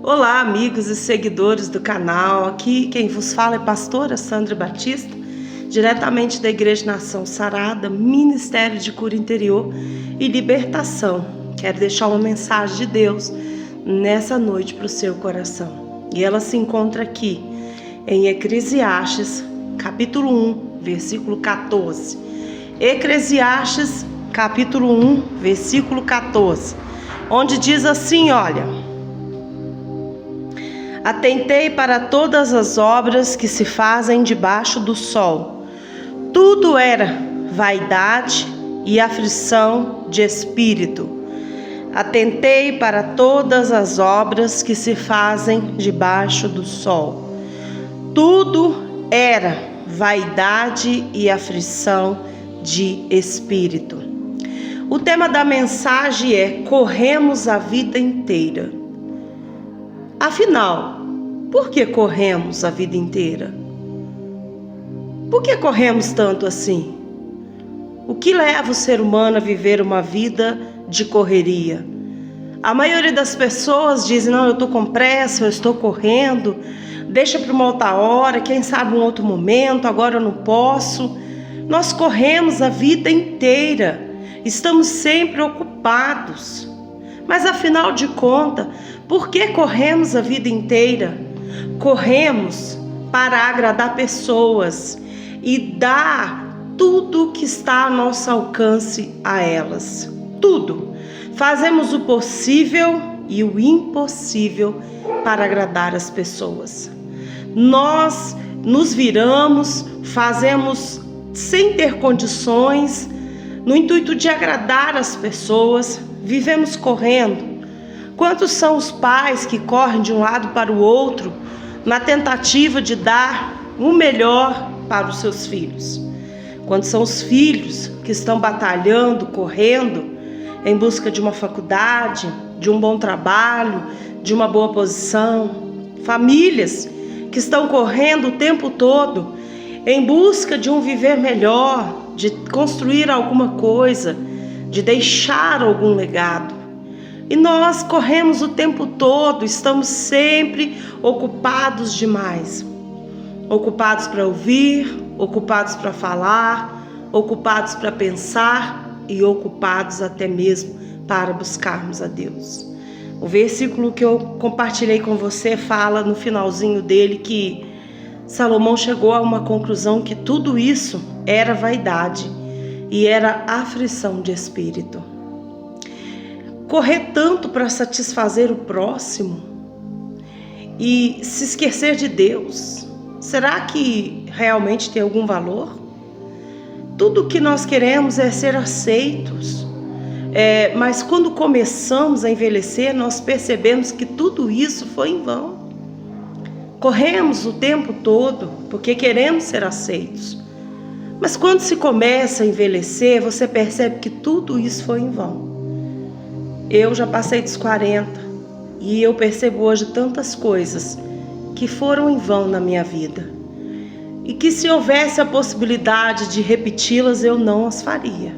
Olá, amigos e seguidores do canal. Aqui quem vos fala é pastora Sandra Batista, diretamente da Igreja Nação Sarada, Ministério de Cura Interior e Libertação. Quero deixar uma mensagem de Deus nessa noite para o seu coração. E ela se encontra aqui em Eclesiastes, capítulo 1, versículo 14. Eclesiastes, capítulo 1, versículo 14, onde diz assim, olha: atentei para todas as obras que se fazem debaixo do sol. Tudo era vaidade e aflição de espírito. Atentei para todas as obras que se fazem debaixo do sol. Tudo era vaidade e aflição de espírito. O tema da mensagem é: corremos a vida inteira. Afinal, por que corremos a vida inteira? Por que corremos tanto assim? O que leva o ser humano a viver uma vida de correria? A maioria das pessoas dizem: não, eu estou com pressa, eu estou correndo, deixa para uma outra hora, quem sabe um outro momento, agora eu não posso. Nós corremos a vida inteira, estamos sempre ocupados. Mas afinal de contas, por que corremos a vida inteira? Corremos para agradar pessoas e dar tudo que está a nosso alcance a elas. Tudo. Fazemos o possível e o impossível para agradar as pessoas. Nós nos viramos, fazemos sem ter condições, no intuito de agradar as pessoas, vivemos correndo. Quantos são os pais que correm de um lado para o outro na tentativa de dar o melhor para os seus filhos? Quantos são os filhos que estão batalhando, correndo em busca de uma faculdade, de um bom trabalho, de uma boa posição? Famílias que estão correndo o tempo todo em busca de um viver melhor, de construir alguma coisa, de deixar algum legado. E nós corremos o tempo todo, estamos sempre ocupados demais. Ocupados para ouvir, ocupados para falar, ocupados para pensar e ocupados até mesmo para buscarmos a Deus. O versículo que eu compartilhei com você fala no finalzinho dele que Salomão chegou a uma conclusão que tudo isso era vaidade e era aflição de espírito. Correr tanto para satisfazer o próximo e se esquecer de Deus, será que realmente tem algum valor? Tudo que nós queremos é ser aceitos, mas quando começamos a envelhecer, nós percebemos que tudo isso foi em vão. Corremos o tempo todo porque queremos ser aceitos, mas quando se começa a envelhecer, você percebe que tudo isso foi em vão. Eu já passei dos 40 e eu percebo hoje tantas coisas que foram em vão na minha vida e que se houvesse a possibilidade de repeti-las, eu não as faria.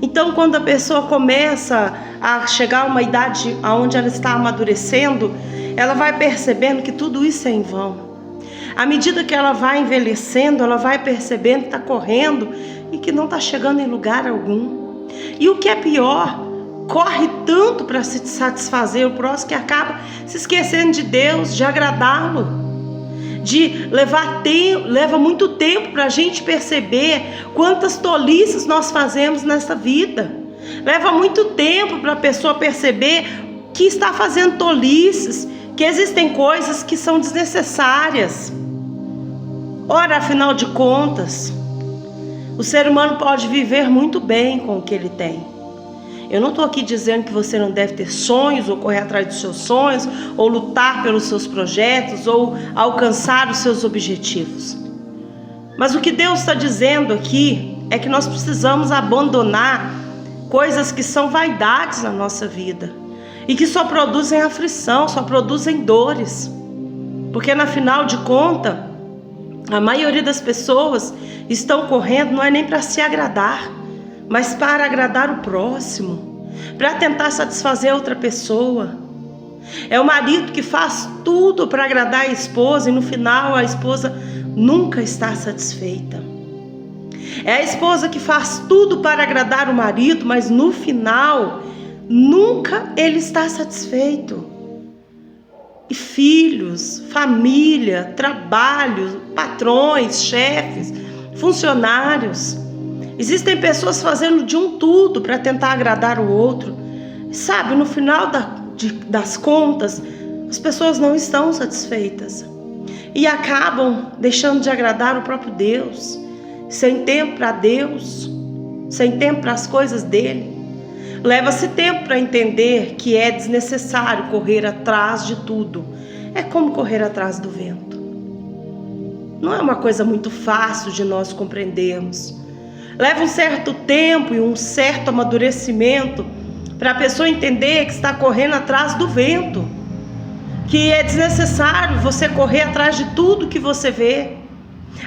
Então, quando a pessoa começa a chegar a uma idade onde ela está amadurecendo, ela vai percebendo que tudo isso é em vão. À medida que ela vai envelhecendo, ela vai percebendo que está correndo e que não está chegando em lugar algum. E o que é pior, corre tanto para se satisfazer o próximo que acaba se esquecendo de Deus, de agradá-lo, de leva muito tempo para a gente perceber quantas tolices nós fazemos nessa vida. Leva muito tempo para a pessoa perceber que está fazendo tolices, que existem coisas que são desnecessárias. Ora, afinal de contas, o ser humano pode viver muito bem com o que ele tem. Eu não estou aqui dizendo que você não deve ter sonhos, ou correr atrás dos seus sonhos, ou lutar pelos seus projetos, ou alcançar os seus objetivos. Mas o que Deus está dizendo aqui é que nós precisamos abandonar coisas que são vaidades na nossa vida e que só produzem aflição, só produzem dores. Porque, na final de contas, a maioria das pessoas estão correndo não é nem para se agradar, mas para agradar o próximo, para tentar satisfazer outra pessoa. É o marido que faz tudo para agradar a esposa e no final a esposa nunca está satisfeita. É a esposa que faz tudo para agradar o marido, mas no final nunca ele está satisfeito. E filhos, família, trabalho, patrões, chefes, funcionários. Existem pessoas fazendo de um tudo para tentar agradar o outro. E sabe, no final das contas, as pessoas não estão satisfeitas. E acabam deixando de agradar o próprio Deus. Sem tempo para Deus, sem tempo para as coisas dele. Leva-se tempo para entender que é desnecessário correr atrás de tudo. É como correr atrás do vento. Não é uma coisa muito fácil de nós compreendermos. Leva um certo tempo e um certo amadurecimento para a pessoa entender que está correndo atrás do vento. Que é desnecessário você correr atrás de tudo que você vê.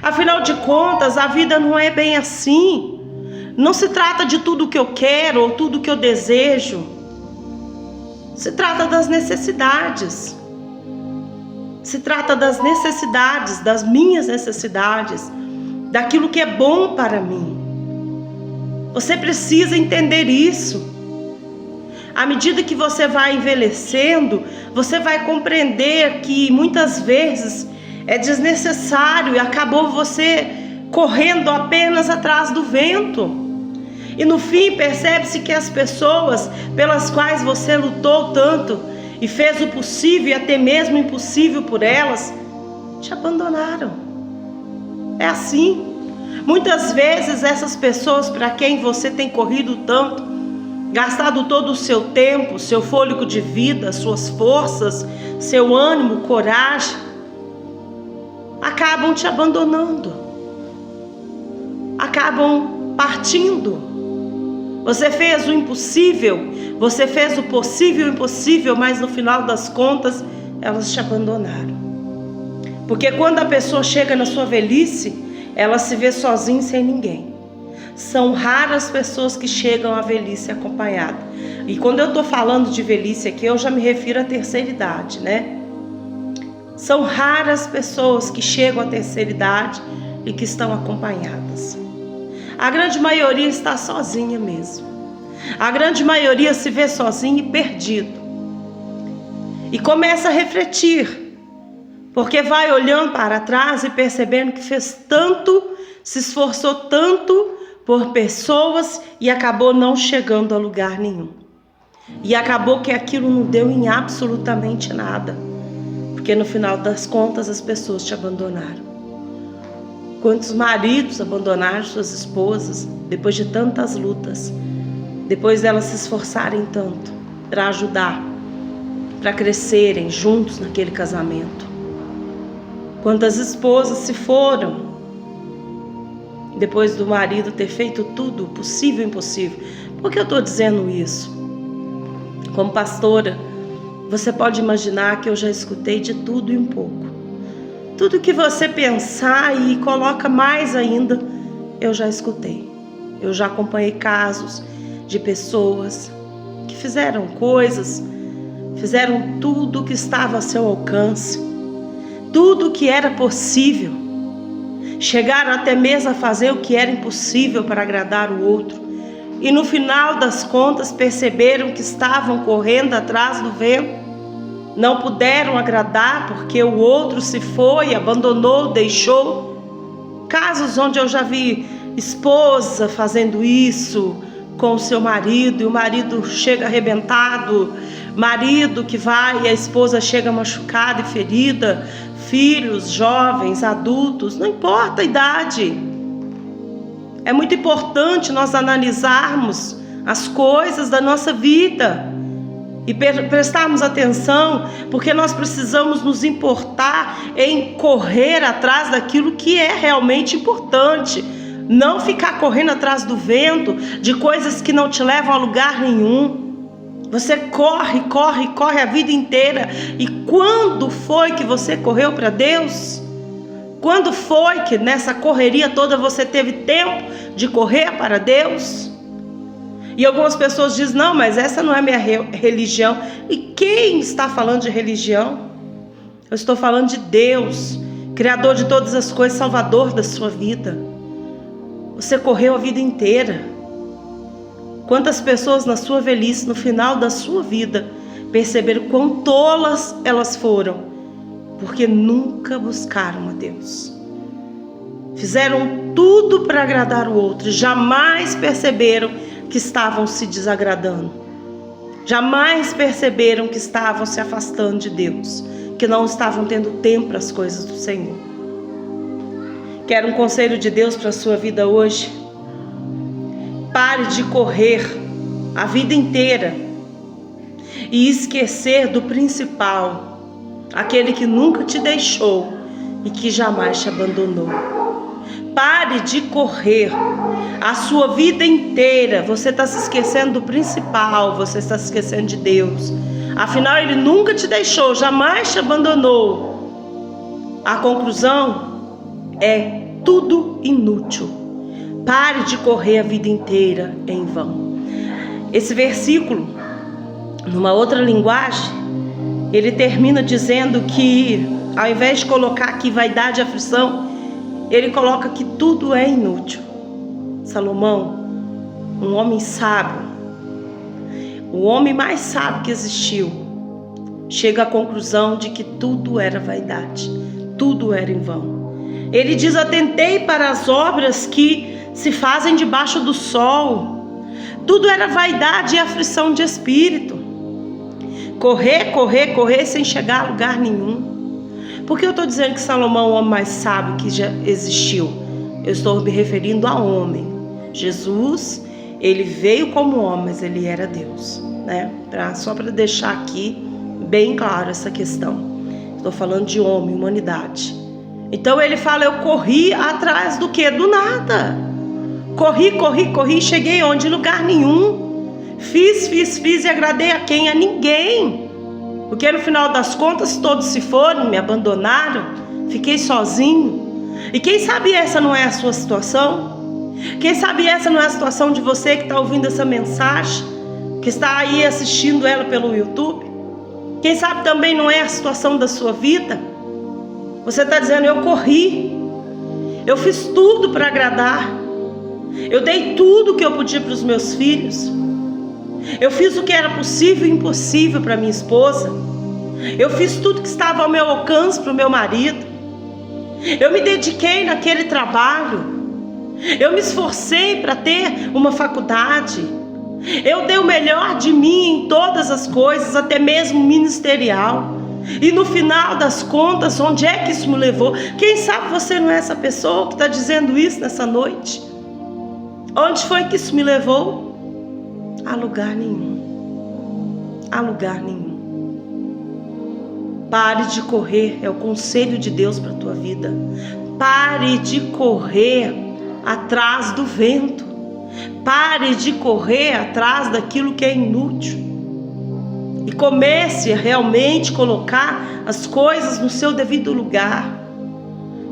Afinal de contas, a vida não é bem assim. Não se trata de tudo que eu quero ou tudo que eu desejo. Se trata das necessidades. Se trata das necessidades, das minhas necessidades, daquilo que é bom para mim. Você precisa entender isso. À medida que você vai envelhecendo, você vai compreender que muitas vezes é desnecessário e acabou você correndo apenas atrás do vento. E no fim percebe-se que as pessoas pelas quais você lutou tanto e fez o possível e até mesmo o impossível por elas, te abandonaram. É assim. Muitas vezes essas pessoas para quem você tem corrido tanto, gastado todo o seu tempo, seu fôlego de vida, suas forças, seu ânimo, coragem, acabam te abandonando, acabam partindo. Você fez o impossível, você fez o possível e o impossível, mas no final das contas elas te abandonaram. Porque quando a pessoa chega na sua velhice, ela se vê sozinha, sem ninguém. São raras pessoas que chegam à velhice acompanhada. E quando eu estou falando de velhice aqui, eu já me refiro à terceira idade, né? São raras pessoas que chegam à terceira idade e que estão acompanhadas. A grande maioria está sozinha mesmo. A grande maioria se vê sozinha e perdido. E começa a refletir, porque vai olhando para trás e percebendo que fez tanto, se esforçou tanto por pessoas e acabou não chegando a lugar nenhum. E acabou que aquilo não deu em absolutamente nada. Porque no final das contas as pessoas te abandonaram. Quantos maridos abandonaram suas esposas depois de tantas lutas, depois delas se esforçarem tanto para ajudar, para crescerem juntos naquele casamento? Quantas esposas se foram depois do marido ter feito tudo possível e impossível? Por que eu estou dizendo isso? Como pastora, você pode imaginar que eu já escutei de tudo e um pouco. Tudo que você pensar e coloca mais ainda, eu já escutei. Eu já acompanhei casos de pessoas que fizeram coisas, fizeram tudo que estava a seu alcance, tudo que era possível. Chegaram até mesmo a fazer o que era impossível para agradar o outro. E no final das contas perceberam que estavam correndo atrás do vento. Não puderam agradar porque o outro se foi, abandonou, deixou. Casos onde eu já vi esposa fazendo isso com o seu marido, e o marido chega arrebentado, marido que vai e a esposa chega machucada e ferida, filhos, jovens, adultos, não importa a idade. É muito importante nós analisarmos as coisas da nossa vida e prestarmos atenção, porque nós precisamos nos importar em correr atrás daquilo que é realmente importante. Não ficar correndo atrás do vento, de coisas que não te levam a lugar nenhum. Você corre, corre, corre a vida inteira. E quando foi que você correu para Deus? Quando foi que nessa correria toda você teve tempo de correr para Deus? E algumas pessoas dizem, não, mas essa não é minha religião. E quem está falando de religião? Eu estou falando de Deus, Criador de todas as coisas, Salvador da sua vida. Você correu a vida inteira. Quantas pessoas na sua velhice, no final da sua vida, perceberam quão tolas elas foram, porque nunca buscaram a Deus. Fizeram tudo para agradar o outro, jamais perceberam que estavam se desagradando. Jamais perceberam que estavam se afastando de Deus, que não estavam tendo tempo para as coisas do Senhor. Quero um conselho de Deus para a sua vida hoje? Pare de correr a vida inteira e esquecer do principal, aquele que nunca te deixou e que jamais te abandonou. Pare de correr a sua vida inteira. Você está se esquecendo do principal, você está se esquecendo de Deus. Afinal, Ele nunca te deixou, jamais te abandonou. A conclusão é tudo inútil. Pare de correr a vida inteira em vão. Esse versículo, numa outra linguagem, ele termina dizendo que, ao invés de colocar aqui vaidade e aflição, ele coloca que tudo é inútil. Salomão, um homem sábio, o homem mais sábio que existiu, chega à conclusão de que tudo era vaidade, tudo era em vão. Ele diz: atentei para as obras que se fazem debaixo do sol. Tudo era vaidade e aflição de espírito. Correr, correr, correr sem chegar a lugar nenhum. Por que eu estou dizendo que Salomão é o homem mais sábio que já existiu? Eu estou me referindo a homem. Jesus, ele veio como homem, mas ele era Deus, né? Só para deixar aqui bem claro essa questão. Estou falando de homem, humanidade. Então ele fala: eu corri atrás do quê? Do nada. Corri, corri, corri, cheguei onde? Em lugar nenhum. Fiz e agradei a quem? A ninguém. Porque no final das contas todos se foram, me abandonaram, fiquei sozinho. E quem sabe essa não é a sua situação? Quem sabe essa não é a situação de você que está ouvindo essa mensagem, que está aí assistindo ela pelo YouTube? Quem sabe também não é a situação da sua vida? Você está dizendo: eu corri, eu fiz tudo para agradar, eu dei tudo que eu podia para os meus filhos, eu fiz o que era possível e impossível para minha esposa, eu fiz tudo que estava ao meu alcance para o meu marido, eu me dediquei naquele trabalho, eu me esforcei para ter uma faculdade, eu dei o melhor de mim em todas as coisas, até mesmo ministerial. E no final das contas, onde é que isso me levou? Quem sabe você não é essa pessoa que está dizendo isso nessa noite? Onde foi que isso me levou? A lugar nenhum. A lugar nenhum. Pare de correr, é o conselho de Deus para a tua vida. Pare de correr atrás do vento. Pare de correr atrás daquilo que é inútil. E comece a realmente colocar as coisas no seu devido lugar.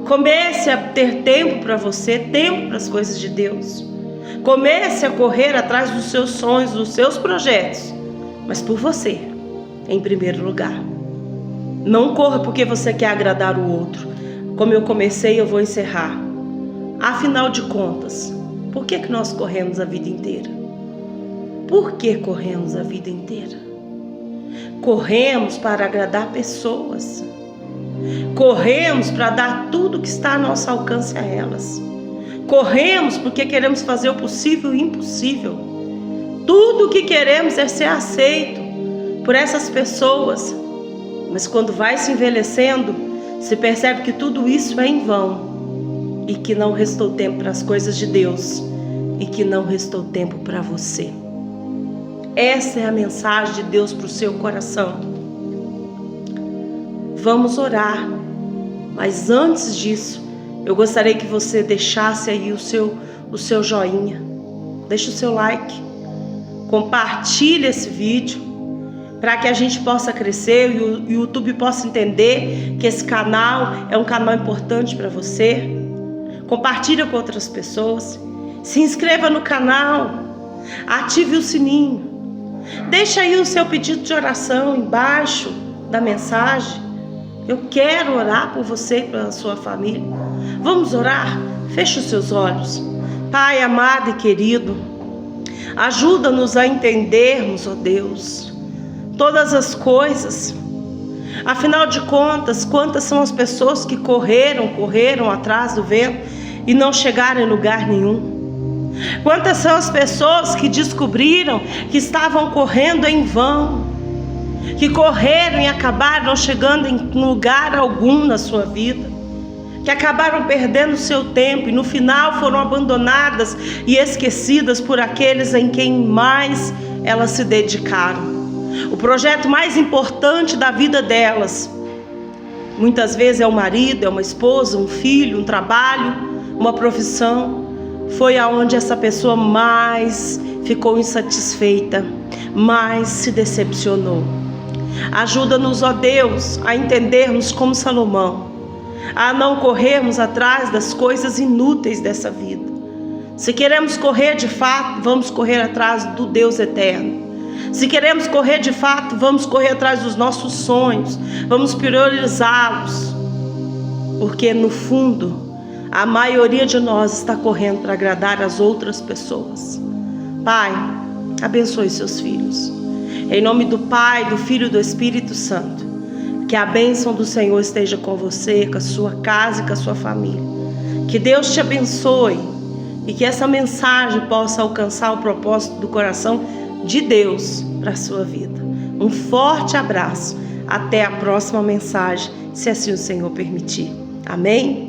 Comece a ter tempo para você, tempo para as coisas de Deus. Comece a correr atrás dos seus sonhos, dos seus projetos, mas por você, em primeiro lugar. Não corra porque você quer agradar o outro. Como eu comecei, eu vou encerrar. Afinal de contas, por que nós corremos a vida inteira? Por que corremos a vida inteira? Corremos para agradar pessoas. Corremos para dar tudo que está a nosso alcance a elas. Corremos porque queremos fazer o possível e o impossível. Tudo o que queremos é ser aceito por essas pessoas. Mas quando vai se envelhecendo, se percebe que tudo isso é em vão. E que não restou tempo para as coisas de Deus. E que não restou tempo para você. Essa é a mensagem de Deus para o seu coração. Vamos orar. Mas antes disso, eu gostaria que você deixasse aí o seu joinha. Deixe o seu like. Compartilhe esse vídeo, para que a gente possa crescer e o YouTube possa entender que esse canal é um canal importante para você. Compartilhe com outras pessoas. Se inscreva no canal. Ative o sininho. Deixa aí o seu pedido de oração embaixo da mensagem. Eu quero orar por você e pela sua família. Vamos orar? Feche os seus olhos. Pai amado e querido, ajuda-nos a entendermos, ó Deus, todas as coisas. Afinal de contas, quantas são as pessoas que correram atrás do vento e não chegaram em lugar nenhum? Quantas são as pessoas que descobriram que estavam correndo em vão, que correram e acabaram não chegando em lugar algum na sua vida, que acabaram perdendo o seu tempo e no final foram abandonadas e esquecidas por aqueles em quem mais elas se dedicaram. O projeto mais importante da vida delas, muitas vezes é o marido, é uma esposa, um filho, um trabalho, uma profissão. Foi aonde essa pessoa mais ficou insatisfeita, mais se decepcionou. Ajuda-nos, ó Deus, a entendermos como Salomão, a não corrermos atrás das coisas inúteis dessa vida. Se queremos correr de fato, vamos correr atrás do Deus eterno. Se queremos correr de fato, vamos correr atrás dos nossos sonhos, vamos priorizá-los, porque no fundo, a maioria de nós está correndo para agradar as outras pessoas. Pai, abençoe seus filhos. Em nome do Pai, do Filho e do Espírito Santo, que a bênção do Senhor esteja com você, com a sua casa e com a sua família. Que Deus te abençoe e que essa mensagem possa alcançar o propósito do coração de Deus para a sua vida. Um forte abraço. Até a próxima mensagem, se assim o Senhor permitir. Amém?